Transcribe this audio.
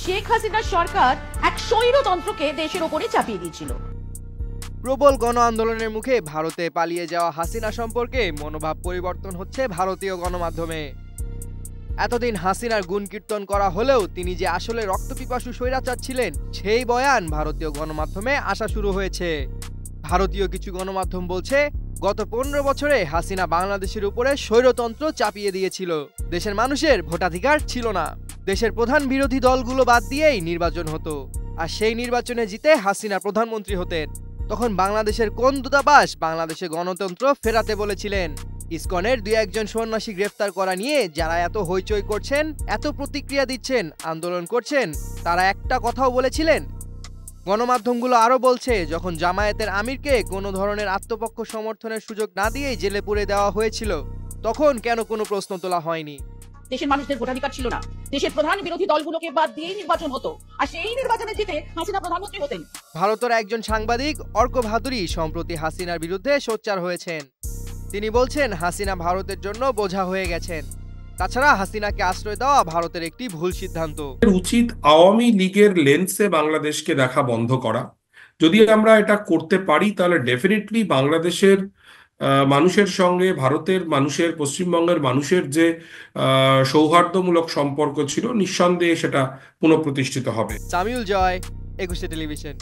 শেখ হাসিনার সরকার এক স্বৈরতন্ত্রকে দেশের উপরে চাপিয়ে দিয়েছিল। প্রবল গণ আন্দোলনের মুখে ভারতে পালিয়ে যাওয়া হাসিনা সম্পর্কে মনোভাব পরিবর্তন হচ্ছে ভারতীয় গণমাধ্যমে। এতদিন হাসিনার গুণ কীর্তন করা হলেও তিনি যে আসলে রক্তপিপাসু স্বৈরাচার ছিলেন সেই বয়ান ভারতীয় গণমাধ্যমে আসা শুরু হয়েছে। ভারতীয় কিছু গণমাধ্যম বলছে, গত 15 বছরে হাসিনা বাংলাদেশের উপরে স্বৈরতন্ত্র চাপিয়ে দিয়েছিল। দেশের মানুষের ভোটাধিকার ছিল না। দেশের প্রধান বিরোধী দলগুলো বাদ দিয়েই নির্বাচন হতো, আর সেই নির্বাচনে জিতে হাসিনা প্রধানমন্ত্রী হতেন। তখন বাংলাদেশের কোন দূতাবাস বাংলাদেশে গণতন্ত্র ফেরাতে বলেছিলেন? ইসকনের 2-1 সন্ন্যাসী গ্রেফতার করা নিয়ে যারা এত হইচই করছেন, এত প্রতিক্রিয়া দিচ্ছেন, আন্দোলন করছেন, তারা একটা কথাও বলেছিলেন? গণমাধ্যমগুলো আরও বলছে, যখন জামায়াতের আমিরকে কোনো ধরনের আত্মপক্ষ সমর্থনের সুযোগ না দিয়েই জেলে পুরে দেওয়া হয়েছিল, তখন কেন কোনো প্রশ্ন তোলা হয়নি? দেশের মানুষদের ভোটাধিকার ছিল না, দেশের প্রধান বিরোধী দলগুলোকে বাদ দিয়েই নির্বাচন হতো, আর সেই নির্বাচনে জিতে হাসিনা প্রধানমন্ত্রী হতেন। ভারতের একজন সাংবাদিক অর্ক ভাদুরী সম্প্রতি হাসিনার বিরুদ্ধে সোচ্চার হয়েছেন। তিনি বলছেন, হাসিনা ভারতের জন্য বোঝা হয়ে গেছেন। তাছাড়া হাসিনাকে আশ্রয় দেওয়া ভারতের একটি ভুল সিদ্ধান্ত। উচিত আওয়ামী লীগের লেন্সে বাংলাদেশকে দেখা বন্ধ করা। যদি আমরা এটা করতে পারি তাহলে ডেফিনেটলি বাংলাদেশের মানুষের সঙ্গে ভারতের মানুষের, পশ্চিমবঙ্গের মানুষের যে সৌহার্দ্যমূলক সম্পর্ক ছিল, নিঃসন্দেহে সেটা পুনঃপ্রতিষ্ঠিত হবে। সামিউল জয়, 21 টেলিভিশন।